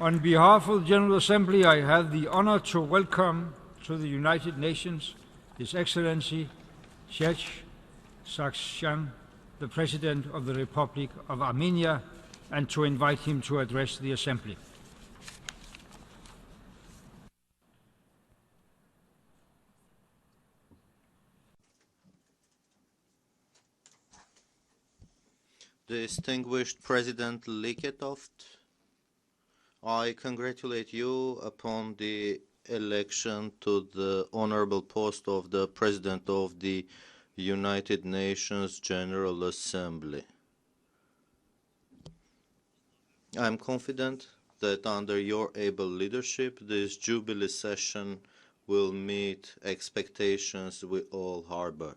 On behalf of the General Assembly, I have the honor to welcome to the United Nations His Excellency Serzh Sargsyan, the President of the Republic of Armenia, and to invite him to address the Assembly. Distinguished President Liketov, I congratulate you upon the election to the honorable post of the President of the United Nations General Assembly. I am confident that under your able leadership, this Jubilee session will meet expectations we all harbor.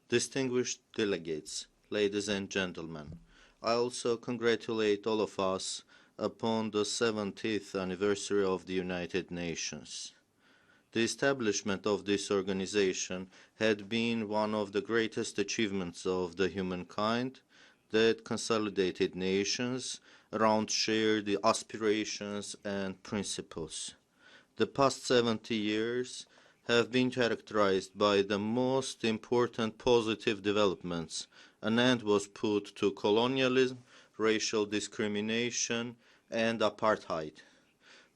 Distinguished delegates, ladies and gentlemen, I also congratulate all of us upon the 70th anniversary of the United Nations. The establishment of this organization had been one of the greatest achievements of the humankind that consolidated nations around shared aspirations and principles. The past 70 years have been characterized by the most important positive developments. An end was put to colonialism, racial discrimination, and apartheid.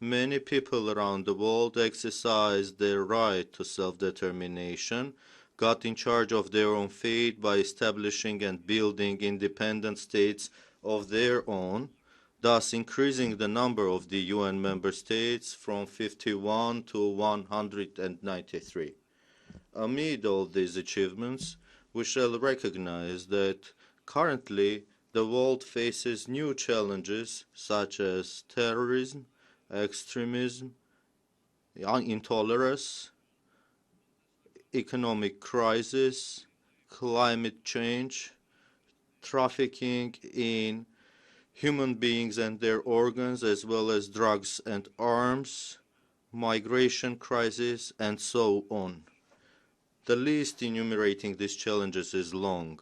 Many people around the world exercised their right to self-determination, got in charge of their own fate by establishing and building independent states of their own, thus increasing the number of the UN member states from 51 to 193. Amid all these achievements, we shall recognize that currently the world faces new challenges such as terrorism, extremism, intolerance, economic crisis, climate change, trafficking in human beings and their organs, as well as drugs and arms, migration crisis, and so on. The list enumerating these challenges is long.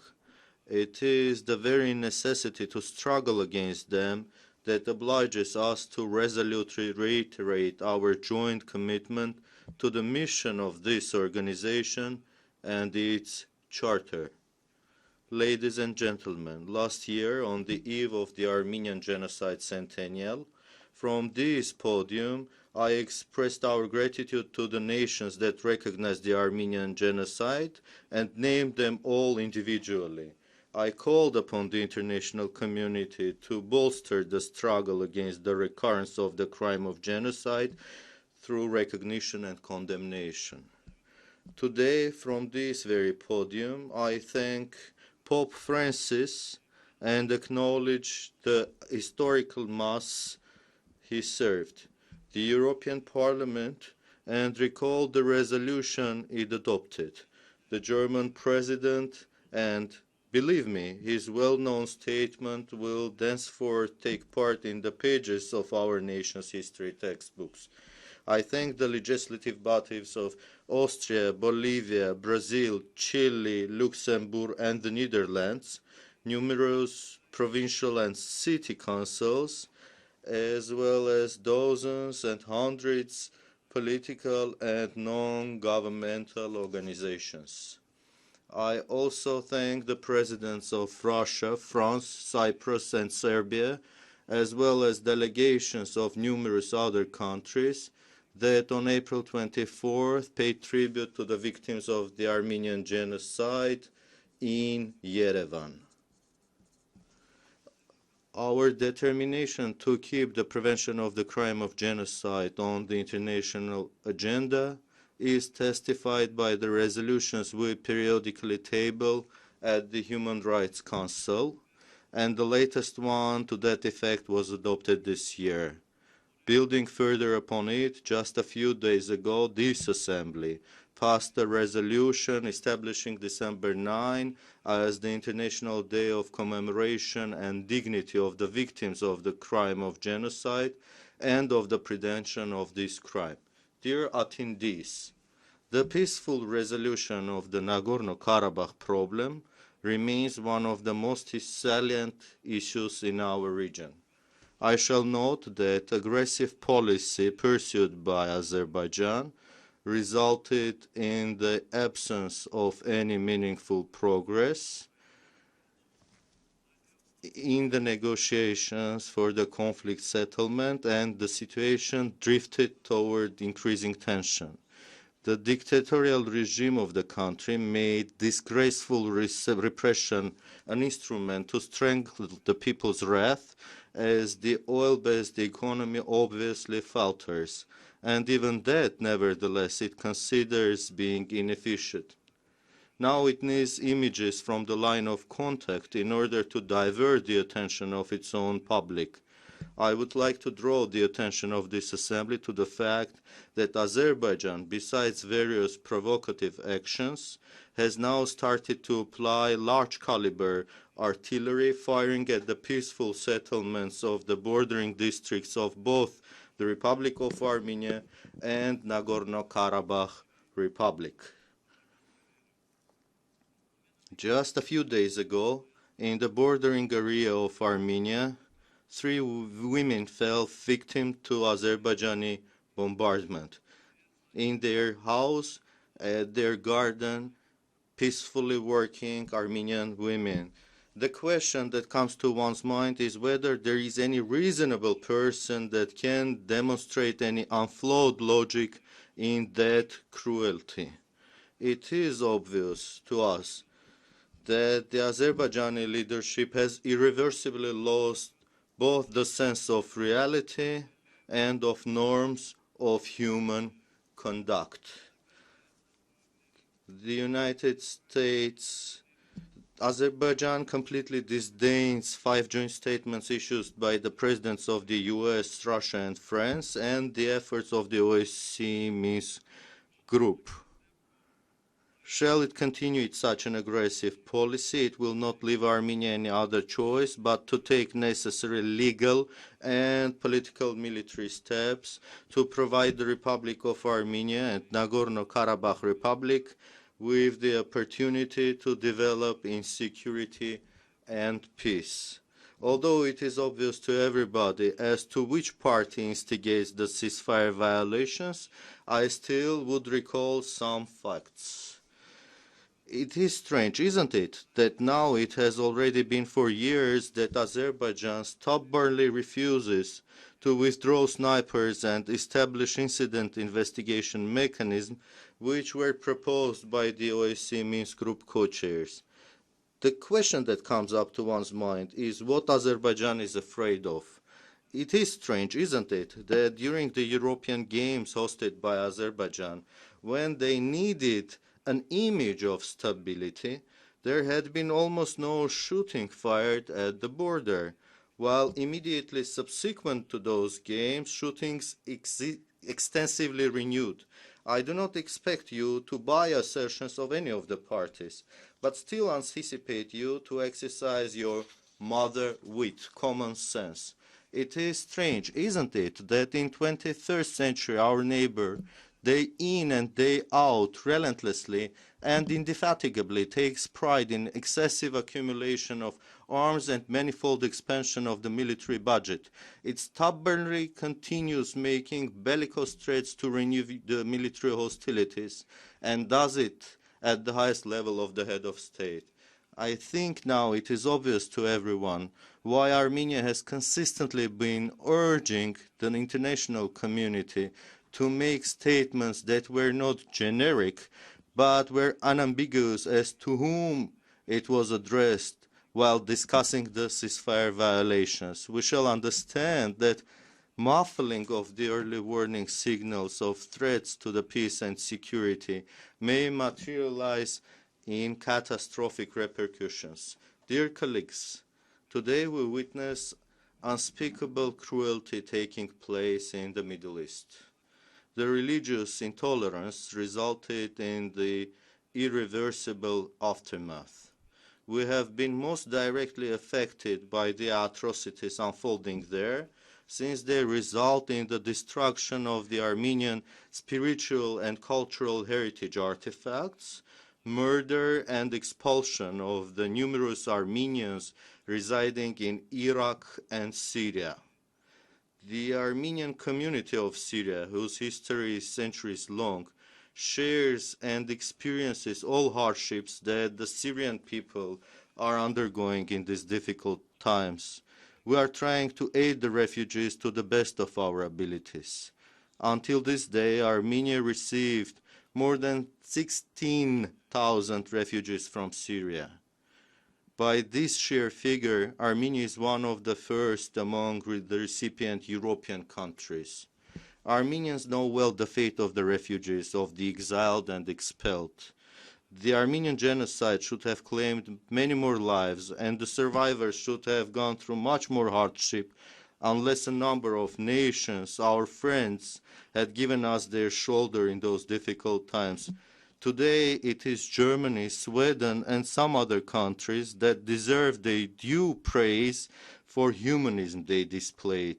It is the very necessity to struggle against them that obliges us to resolutely reiterate our joint commitment to the mission of this organization and its charter. Ladies and gentlemen, last year, on the eve of the Armenian Genocide Centennial, from this podium, I expressed our gratitude to the nations that recognized the Armenian genocide and named them all individually. I called upon the international community to bolster the struggle against the recurrence of the crime of genocide through recognition and condemnation. Today, from this very podium, I thank Pope Francis and acknowledge the historical Mass he served, the European Parliament, and recall the resolution it adopted, the German President, and believe me, his well-known statement will thenceforth take part in the pages of our nation's history textbooks. I thank the legislative bodies of Austria, Bolivia, Brazil, Chile, Luxembourg, and the Netherlands, numerous provincial and city councils, as well as dozens and hundreds political and non-governmental organizations. I also thank the presidents of Russia, France, Cyprus, and Serbia, as well as delegations of numerous other countries that on April 24th paid tribute to the victims of the Armenian genocide in Yerevan. Our determination to keep the prevention of the crime of genocide on the international agenda is testified by the resolutions we periodically table at the Human Rights Council, and the latest one to that effect was adopted this year. Building further upon it, just a few days ago, this Assembly passed a resolution establishing December 9 as the International Day of Commemoration and Dignity of the Victims of the Crime of Genocide and of the Prevention of this crime. Dear attendees, the peaceful resolution of the Nagorno-Karabakh problem remains one of the most salient issues in our region. I shall note that aggressive policy pursued by Azerbaijan resulted in the absence of any meaningful progress in the negotiations for the conflict settlement, and the situation drifted toward increasing tension. The dictatorial regime of the country made disgraceful repression an instrument to strengthen the people's wrath, as the oil-based economy obviously falters, and even that, nevertheless, it considers being inefficient. Now it needs images from the line of contact in order to divert the attention of its own public. I would like to draw the attention of this assembly to the fact that Azerbaijan, besides various provocative actions, has now started to apply large caliber artillery, firing at the peaceful settlements of the bordering districts of both the Republic of Armenia and Nagorno-Karabakh Republic. Just a few days ago, in the bordering area of Armenia, 3 women fell victim to Azerbaijani bombardment. In their house, at their garden, peacefully working Armenian women. The question that comes to one's mind is whether there is any reasonable person that can demonstrate any unflawed logic in that cruelty. It is obvious to us that the Azerbaijani leadership has irreversibly lost both the sense of reality and of norms of human conduct. The United States, Azerbaijan completely disdains 5 joint statements issued by the presidents of the US, Russia, and France, and the efforts of the OSCE Minsk group. Shall it continue such an aggressive policy, it will not leave Armenia any other choice but to take necessary legal and political military steps to provide the Republic of Armenia and Nagorno-Karabakh Republic with the opportunity to develop in security and peace. Although it is obvious to everybody as to which party instigates the ceasefire violations, I still would recall some facts. It is strange, isn't it, that now it has already been for years that Azerbaijan stubbornly refuses to withdraw snipers and establish incident investigation mechanisms which were proposed by the OSCE Minsk group co-chairs. The question that comes up to one's mind is what Azerbaijan is afraid of. It is strange, isn't it, that during the European Games hosted by Azerbaijan, when they needed an image of stability, there had been almost no shooting fired at the border, while immediately subsequent to those games, shootings extensively renewed. I do not expect you to buy assertions of any of the parties, but still anticipate you to exercise your mother wit, common sense. It is strange, isn't it, that in 21st century our neighbor, day in and day out, relentlessly and indefatigably takes pride in excessive accumulation of arms and manifold expansion of the military budget. It stubbornly continues making bellicose threats to renew the military hostilities, and does it at the highest level of the head of state. I think now it is obvious to everyone why Armenia has consistently been urging the international community to make statements that were not generic, but were unambiguous as to whom it was addressed while discussing the ceasefire violations. We shall understand that muffling of the early warning signals of threats to the peace and security may materialize in catastrophic repercussions. Dear colleagues, today we witness unspeakable cruelty taking place in the Middle East. The religious intolerance resulted in the irreversible aftermath. We have been most directly affected by the atrocities unfolding there, since they result in the destruction of the Armenian spiritual and cultural heritage artifacts, murder and expulsion of the numerous Armenians residing in Iraq and Syria. The Armenian community of Syria, whose history is centuries long, shares and experiences all hardships that the Syrian people are undergoing in these difficult times. We are trying to aid the refugees to the best of our abilities. Until this day, Armenia received more than 16,000 refugees from Syria. By this sheer figure, Armenia is one of the first among the recipient European countries. Armenians know well the fate of the refugees, of the exiled and expelled. The Armenian genocide should have claimed many more lives, and the survivors should have gone through much more hardship unless a number of nations, our friends, had given us their shoulder in those difficult times. Today, it is Germany, Sweden, and some other countries that deserve their due praise for humanism they displayed.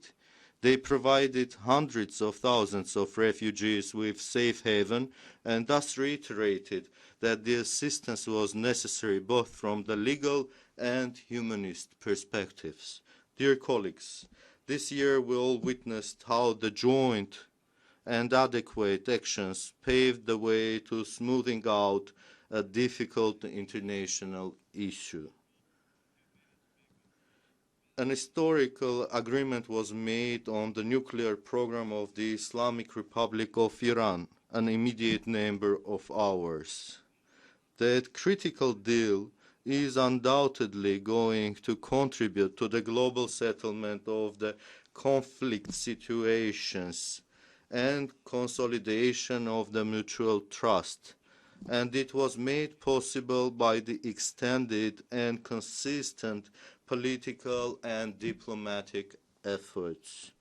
They provided hundreds of thousands of refugees with safe haven and thus reiterated that the assistance was necessary both from the legal and humanist perspectives. Dear colleagues, this year we all witnessed how the joint and adequate actions paved the way to smoothing out a difficult international issue. An historical agreement was made on the nuclear program of the Islamic Republic of Iran, an immediate neighbor of ours. That critical deal is undoubtedly going to contribute to the global settlement of the conflict situations and consolidation of the mutual trust, and it was made possible by the extended and consistent political and diplomatic efforts.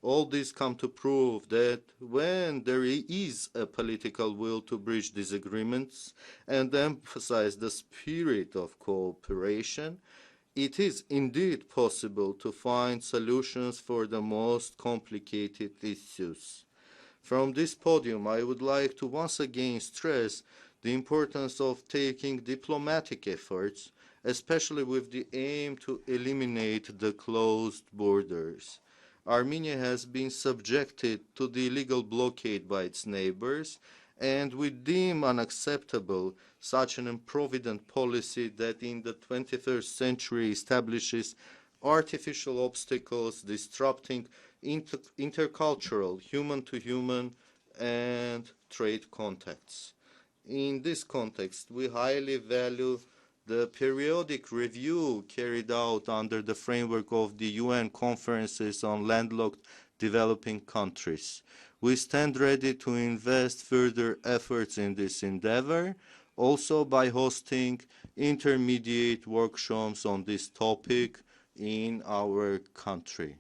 All these come to prove that when there is a political will to bridge disagreements and emphasize the spirit of cooperation, it is indeed possible to find solutions for the most complicated issues. From this podium, I would like to once again stress the importance of taking diplomatic efforts, especially with the aim to eliminate the closed borders. Armenia has been subjected to the illegal blockade by its neighbors, and we deem unacceptable such an improvident policy that in the 21st century establishes artificial obstacles disrupting intercultural, human-to-human, and trade contacts. In this context, we highly value the periodic review carried out under the framework of the UN conferences on landlocked developing countries. We stand ready to invest further efforts in this endeavor, also by hosting intermediate workshops on this topic in our country.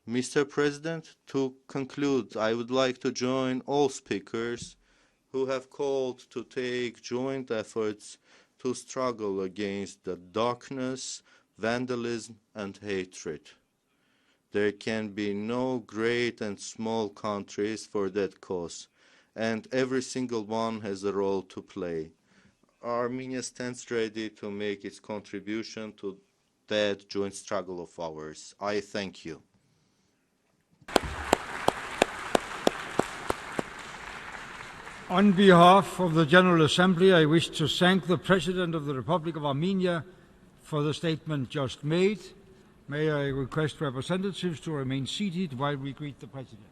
Mr. President, to conclude, I would like to join all speakers who have called to take joint efforts to struggle against the darkness, vandalism, and hatred. There can be no great and small countries for that cause, and every single one has a role to play. Armenia stands ready to make its contribution to that joint struggle of ours. I thank you. On behalf of the General Assembly, I wish to thank the President of the Republic of Armenia for the statement just made. May I request representatives to remain seated while we greet the President.